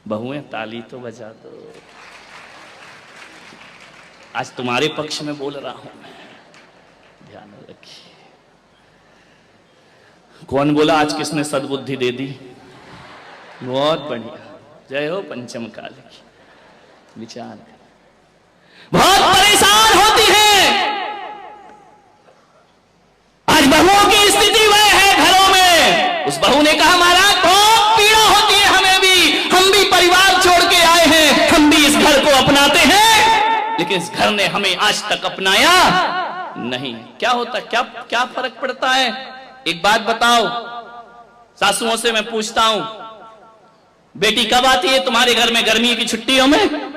बहुएं ताली तो बजा दो। आज तुम्हारे पक्ष में बोल रहा हूं मैं, ध्यान रखिए। कौन बोला आज किसने सद्बुद्धि दे दी? बहुत बढ़िया, जय हो पंचम काल की। विचार बहुत परेशान होती है आज बहुओं की स्थिति वह है घरों में। उस बहू ने कहा महाराज बहुत पीड़ा होती है हमें भी, हम भी परिवार छोड़ के आए हैं, हम भी इस घर को अपनाते हैं, लेकिन इस घर ने हमें आज तक अपनाया नहीं। क्या होता, क्या फर्क पड़ता है? एक बात बताओ, सासुओं से मैं पूछता हूं, बेटी कब आती है तुम्हारे घर में गर्मी की छुट्टियों में?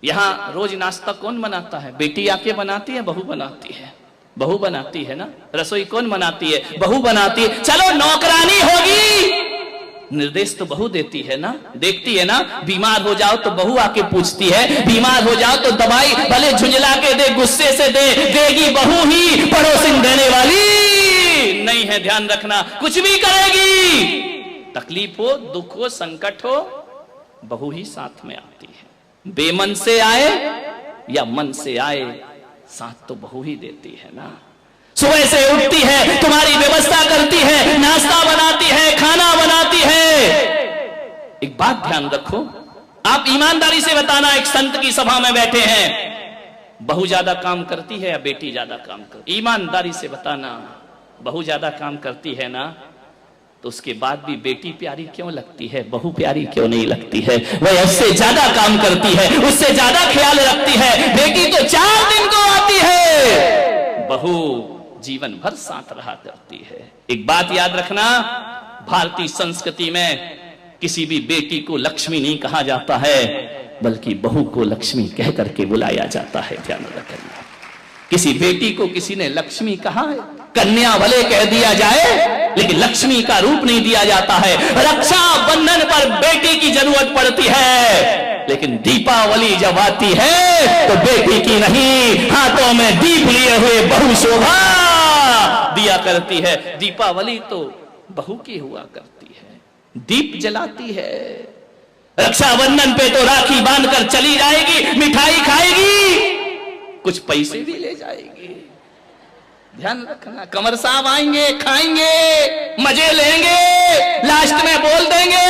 यहां रोज नाश्ता कौन बनाता है? बेटी आके बनाती है, बहू बनाती है? बहू बनाती है ना। रसोई कौन बनाती है? बहू बनाती है। चलो नौकरानी होगी, निर्देश तो बहू देती है ना, देखती है ना। बीमार हो जाओ तो बहू आके पूछती है, बीमार हो जाओ तो दवाई भले झुंझला के दे, गुस्से से दे, देगी बहू ही, पड़ोसिन देने वाली नहीं है। ध्यान रखना, कुछ भी करेगी, तकलीफ हो, दुख हो, संकट हो, बहू ही साथ में आती है। बेमन से आए या मन से आए, साथ तो बहू ही देती है ना। सुबह से उठती है, तुम्हारी व्यवस्था करती है, नाश्ता बनाती है, खाना बनाती है। एक बात ध्यान रखो, आप ईमानदारी से बताना, एक संत की सभा में बैठे हैं, बहू ज्यादा काम करती है या बेटी ज्यादा काम करती? ईमानदारी से बताना। बहू ज्यादा काम करती है ना, तो उसके बाद भी बेटी प्यारी क्यों लगती है, बहू प्यारी क्यों नहीं लगती है? वह उससे ज्यादा काम करती है, उससे ज्यादा ख्याल रखती है। बेटी तो 4 दिन को आती है, बहू जीवन भर साथ रहा करती है। एक बात याद रखना, भारतीय संस्कृति में किसी भी बेटी को लक्ष्मी नहीं कहा जाता है, बल्कि बहू को लक्ष्मी कह करके बुलाया जाता है। ध्यान रखना, किसी बेटी को किसी ने लक्ष्मी कहा है? कन्या भले कह दिया जाए, लेकिन लक्ष्मी का रूप नहीं दिया जाता है। रक्षा बंधन पर बेटी की जरूरत पड़ती है, लेकिन दीपावली जब आती है तो बेटी की नहीं, हाथों में दीप लिए हुए बहू शोभा दिया करती है। दीपावली तो बहू की हुआ करती है, दीप जलाती है। रक्षाबंधन पे तो राखी बांधकर चली जाएगी, मिठाई खाएगी, कुछ पैसे भी ले जाएगी। ध्यान रखना, कमर साहब आएंगे, खाएंगे, मजे लेंगे, लास्ट में बोल देंगे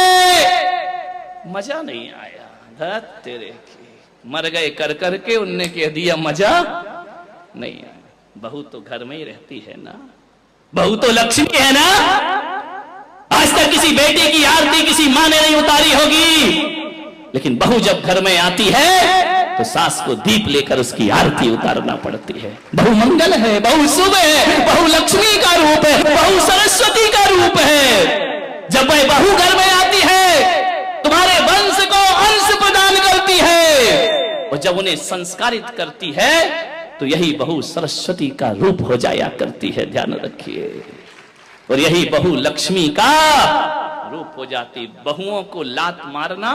मजा नहीं आया, धत तेरे की, मर गए कर करके, उनने कह दिया मजा नहीं आया। बहू तो घर में ही रहती है ना, बहू तो लक्ष्मी है ना। आज तक किसी बेटी की आरती किसी माँ ने नहीं उतारी होगी, लेकिन बहू जब घर में आती है तो सास को दीप लेकर उसकी आरती उतारना पड़ती है। बहू मंगल है, बहू शुभ है, बहू लक्ष्मी का रूप है, बहू सरस्वती का रूप है। जब वह बहू घर में आती है, तुम्हारे वंश को अंश प्रदान करती है, और जब उन्हें संस्कारित करती है तो यही बहू सरस्वती का रूप हो जाया करती है। ध्यान रखिए, और यही बहू लक्ष्मी का रूप हो जाती। बहुओं को लात मारना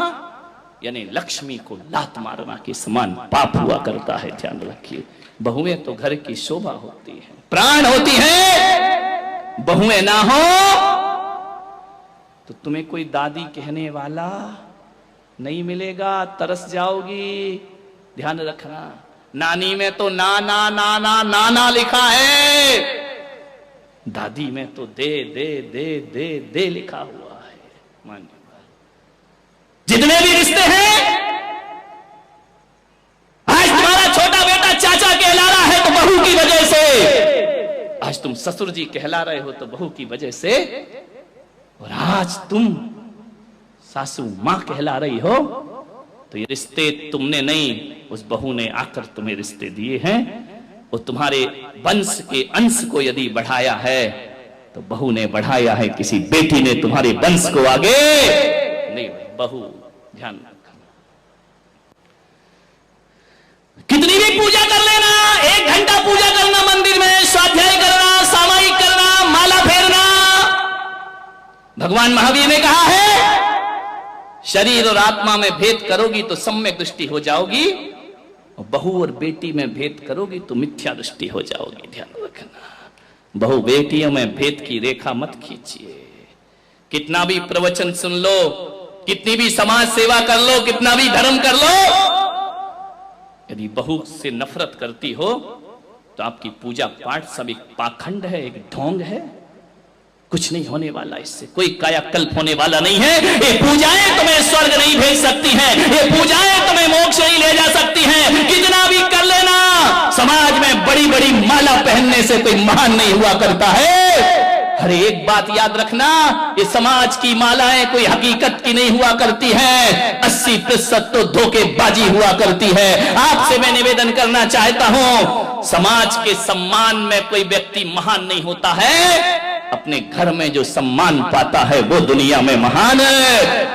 यानी लक्ष्मी को लात मारना के समान पाप हुआ करता है। ध्यान रखिए, बहुएं तो घर की शोभा होती है, प्राण होती है। बहुएं ना हो तो तुम्हें कोई दादी कहने वाला नहीं मिलेगा, तरस जाओगी। ध्यान रखना, नानी में तो नाना नाना नाना लिखा है, दादी में तो दे दे दे दे दे लिखा हुआ है। मानिए, जितने भी रिश्ते हैं, आज तुम्हारा छोटा बेटा चाचा कहला रहा है तो बहू की वजह से, आज तुम ससुर जी कहला रहे हो तो बहू की वजह से, और आज तुम सासू मां कहला रही हो तो ये रिश्ते तुमने नहीं, उस बहू ने आकर तुम्हें रिश्ते दिए हैं। और तुम्हारे वंश के अंश को यदि बढ़ाया है तो बहू ने बढ़ाया है, किसी बेटी ने तुम्हारे वंश को आगे नहीं। बहू ध्यान रखना, कितनी भी पूजा कर लेना, 1 घंटा पूजा करना मंदिर में, स्वाध्याय करना, सामायिक करना, माला फेरना, भगवान महावीर ने कहा है शरीर और आत्मा में भेद करोगी तो सम्यक दृष्टि हो जाओगी, और बहू और बेटी में भेद करोगी तो मिथ्या दृष्टि हो जाओगी। ध्यान रखना, बहू बेटियों में भेद की रेखा मत खींचिए। कितना भी प्रवचन सुन लो, कितनी भी समाज सेवा कर लो, कितना भी धर्म कर लो, यदि बहू से नफरत करती हो तो आपकी पूजा पाठ सब एक पाखंड है, एक ढोंग है। कुछ नहीं होने वाला, इससे कोई कायाकल्प होने वाला नहीं है। ये पूजाएं तुम्हें स्वर्ग नहीं भेज सकती हैं, ये पूजाएं तुम्हें मोक्ष नहीं ले जा सकती हैं। कितना भी कर लेना, समाज में बड़ी बड़ी माला पहनने से कोई महान नहीं हुआ करता है। अरे एक बात याद रखना, ये समाज की मालाएं कोई हकीकत की नहीं हुआ करती है, 80% तो धोखेबाजी हुआ करती है। आपसे मैं निवेदन करना चाहता हूं, समाज के सम्मान में कोई व्यक्ति महान नहीं होता है, अपने घर में जो सम्मान पाता है वो दुनिया में महान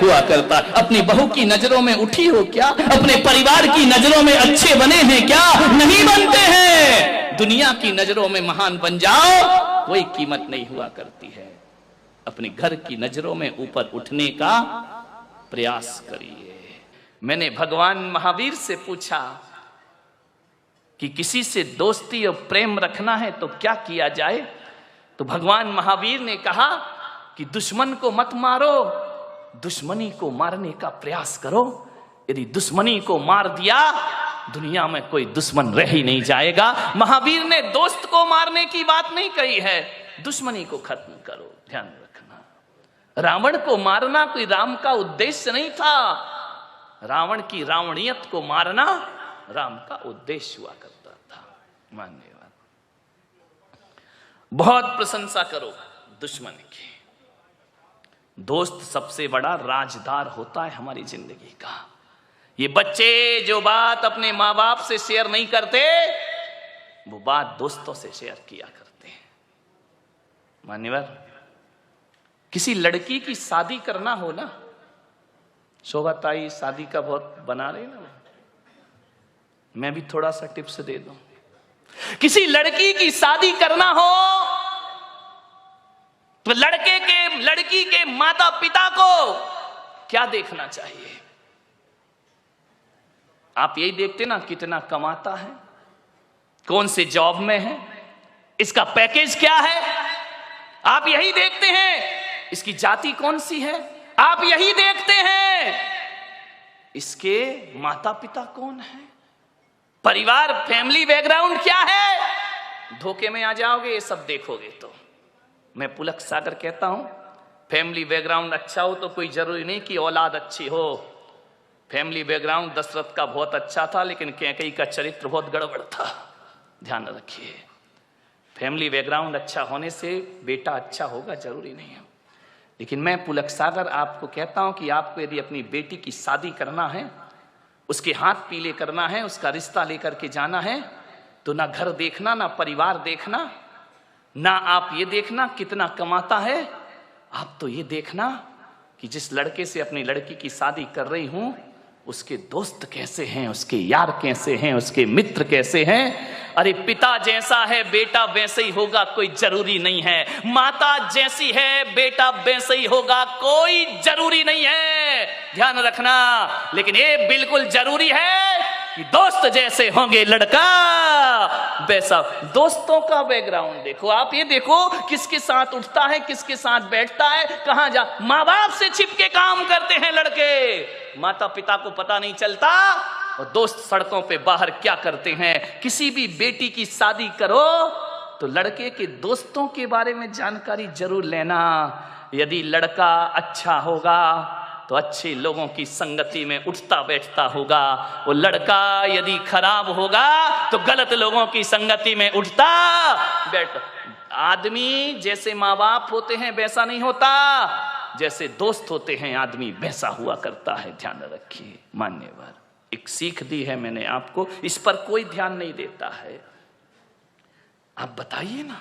हुआ करता है। अपनी बहू की नजरों में उठी हो क्या? अपने परिवार की नजरों में अच्छे बने हैं क्या? नहीं बनते हैं। दुनिया की नजरों में महान बन जाओ, कोई कीमत नहीं हुआ करती है। अपने घर की नजरों में ऊपर उठने का प्रयास करिए। मैंने भगवान महावीर से पूछा कि किसी से दोस्ती और प्रेम रखना है तो क्या किया जाए? तो भगवान महावीर ने कहा कि दुश्मन को मत मारो, दुश्मनी को मारने का प्रयास करो। यदि दुश्मनी को मार दिया, दुनिया में कोई दुश्मन रह ही नहीं जाएगा। महावीर ने दोस्त को मारने की बात नहीं कही है, दुश्मनी को खत्म करो। ध्यान रखना, रावण को मारना कोई राम का उद्देश्य नहीं था। रावण की रावणियत को मारना राम का उद्देश्य हुआ करता था। मान्यवाद। बहुत प्रशंसा करो दुश्मन की। दोस्त सबसे बड़ा राजदार होता है हमारी जिंदगी का। ये बच्चे जो बात अपने माँ बाप से शेयर नहीं करते, वो बात दोस्तों से शेयर किया करते हैं। मान्यवर, किसी लड़की की शादी करना हो ना, शोभा ताई शादी का बहुत बना रही ना, मैं भी थोड़ा सा टिप्स दे दूं। किसी लड़की की शादी करना हो तो लड़की के माता पिता को क्या देखना चाहिए? आप यही देखते ना, कितना कमाता है, कौन से जॉब में है, इसका पैकेज क्या है। आप यही देखते हैं। इसकी जाति कौन सी है, आप यही देखते हैं। इसके माता पिता कौन है, परिवार फैमिली बैकग्राउंड क्या है। धोखे में आ जाओगे ये सब देखोगे तो। मैं पुलक सागर कहता हूं, फैमिली बैकग्राउंड अच्छा हो तो कोई जरूरी नहीं कि औलाद अच्छी हो। फैमिली बैकग्राउंड दशरथ का बहुत अच्छा था, लेकिन कैकेयी का चरित्र बहुत गड़बड़ था। ध्यान रखिए, फैमिली बैकग्राउंड अच्छा होने से बेटा अच्छा होगा जरूरी नहीं है। लेकिन मैं पुलक सागर आपको कहता हूं कि आपको यदि अपनी बेटी की शादी करना है, उसके हाथ पीले करना है, उसका रिश्ता लेकर के जाना है, तो ना घर देखना, ना परिवार देखना, ना आप ये देखना कितना कमाता है। आप तो ये देखना कि जिस लड़के से अपनी लड़की की शादी कर रही हूं, उसके दोस्त कैसे हैं, उसके यार कैसे हैं, उसके मित्र कैसे हैं। अरे पिता जैसा है बेटा वैसे ही होगा, कोई जरूरी नहीं है। माता जैसी है बेटा वैसे ही होगा, कोई जरूरी नहीं है। ध्यान रखना। लेकिन ये बिल्कुल जरूरी है कि दोस्त जैसे होंगे लड़का वैसा। दोस्तों का बैकग्राउंड देखो, आप ये देखो किसके साथ उठता है, किसके साथ बैठता है, कहां जा। माँ बाप से छिपके काम करते हैं लड़के, माता पिता को पता नहीं चलता। और दोस्त सड़कों पे बाहर क्या करते हैं। किसी भी बेटी की शादी करो तो लड़के के दोस्तों के बारे में जानकारी जरूर लेना। यदि लड़का अच्छा होगा तो अच्छे लोगों की संगति में उठता बैठता होगा। वो लड़का यदि खराब होगा तो गलत लोगों की संगति में उठता बैठता। आदमी जैसे माँ बाप होते हैं वैसा नहीं होता, जैसे दोस्त होते हैं आदमी वैसा हुआ करता है। ध्यान रखिए। मान्यवर, एक सीख दी है मैंने आपको, इस पर कोई ध्यान नहीं देता है। आप बताइए ना,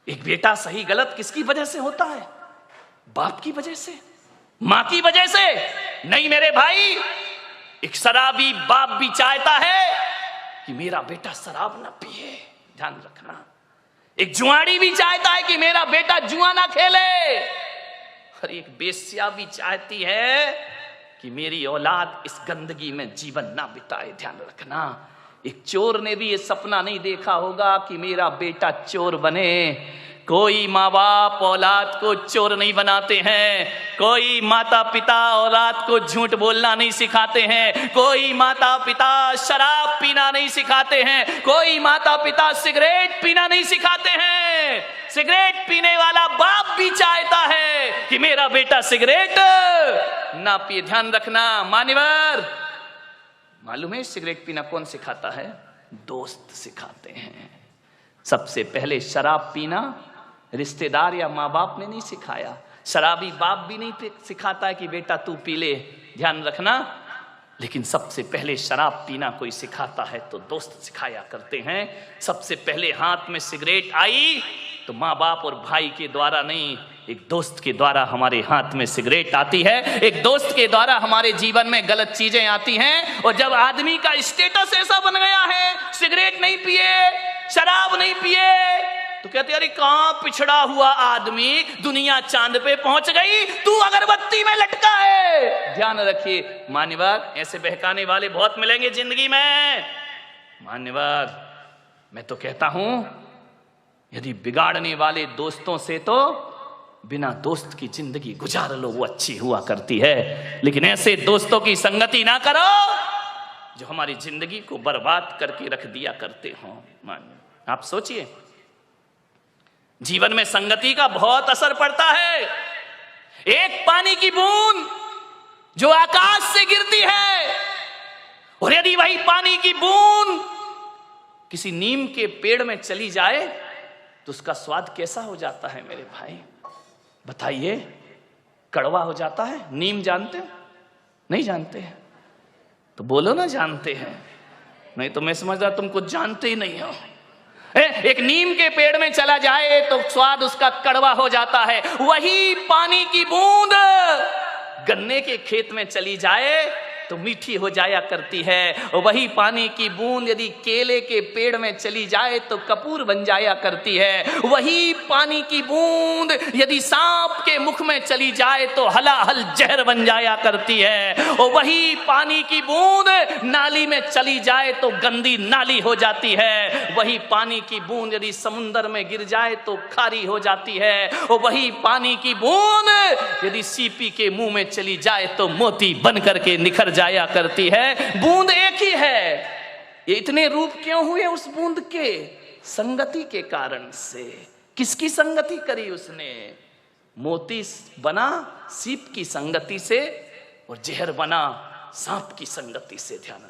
एक बेटा सही गलत किसकी वजह से होता है? बाप की वजह से, मां की वजह से नहीं मेरे भाई। एक शराबी बाप भी चाहता है कि मेरा बेटा शराब ना पिए। ध्यान रखना। एक जुआड़ी भी चाहता है कि मेरा बेटा जुआ ना खेले। और एक बेश्या भी चाहती है कि मेरी औलाद इस गंदगी में जीवन ना बिताए। ध्यान रखना। एक चोर ने भी ये सपना नहीं देखा होगा कि मेरा बेटा चोर बने। कोई माँ बाप औलाद को चोर नहीं बनाते हैं, कोई माता पिता औलाद को झूठ बोलना नहीं सिखाते हैं, कोई माता पिता शराब पीना नहीं सिखाते हैं, कोई माता पिता सिगरेट पीना नहीं सिखाते हैं। सिगरेट पीने वाला बाप भी चाहता है कि मेरा बेटा सिगरेट ना पिए। ध्यान रखना मान्यवर, मालूम है सिगरेट पीना कौन सिखाता है? दोस्त सिखाते हैं। सबसे पहले शराब पीना रिश्तेदार या माँ बाप ने नहीं सिखाया, शराबी बाप भी नहीं सिखाता है कि बेटा तू पी ले, ध्यान रखना। लेकिन सबसे पहले शराब पीना कोई सिखाता है तो दोस्त सिखाया करते हैं। सबसे पहले हाथ में सिगरेट आई तो माँ बाप और भाई के द्वारा नहीं, एक दोस्त के द्वारा हमारे हाथ में सिगरेट आती है, एक दोस्त के द्वारा हमारे जीवन में गलत चीजें आती हैं। और जब आदमी का स्टेटस ऐसा बन गया है, सिगरेट नहीं पिए, शराब नहीं पिए, तो कहते अरे कहां पिछड़ा हुआ आदमी, दुनिया चांद पे पहुंच गई, तू अगरबत्ती में लटका है। ध्यान रखिए मान्यवर, ऐसे बहकाने वाले बहुत मिलेंगे जिंदगी में। मान्यवर, मैं तो कहता हूं यदि बिगाड़ने वाले दोस्तों से तो बिना दोस्त की जिंदगी गुजार लो, वो अच्छी हुआ करती है। लेकिन ऐसे दोस्तों की संगति ना करो जो हमारी जिंदगी को बर्बाद करके रख दिया करते हो। आप सोचिए, जीवन में संगति का बहुत असर पड़ता है। एक पानी की बूंद जो आकाश से गिरती है, और यदि वही पानी की बूंद किसी नीम के पेड़ में चली जाए तो उसका स्वाद कैसा हो जाता है मेरे भाई? बताइए, कड़वा हो जाता है। नीम जानते हो? नहीं जानते हैं तो बोलो ना जानते हैं, नहीं तो मैं समझदा तुम कुछ जानते ही नहीं हो। एक नीम के पेड़ में चला जाए तो स्वाद उसका कड़वा हो जाता है। वही पानी की बूंद गन्ने के खेत में चली जाए तो मीठी हो जाया करती है। और वही पानी की बूंद यदि केले के पेड़ में चली जाए तो कपूर बन जाया करती है। वही पानी की बूंद यदि सांप के मुख में चली जाए तो हलाहल जहर बन जाया करती है। और वही पानी की बूंद नाली में चली जाए तो गंदी नाली हो जाती है। वही पानी की बूंद यदि समुंदर में गिर जाए तो खारी हो जाती है। और वही पानी की बूंद यदि सीपी के मुंह में चली जाए तो मोती बन करके निखर जाया करती है। बूंद एक ही है। ये इतने रूप क्यों हुए उस बूंद के? संगति के कारण से। किसकी संगति करी उसने? मोती बना सीप की संगति से और जहर बना सांप की संगति से। ध्यान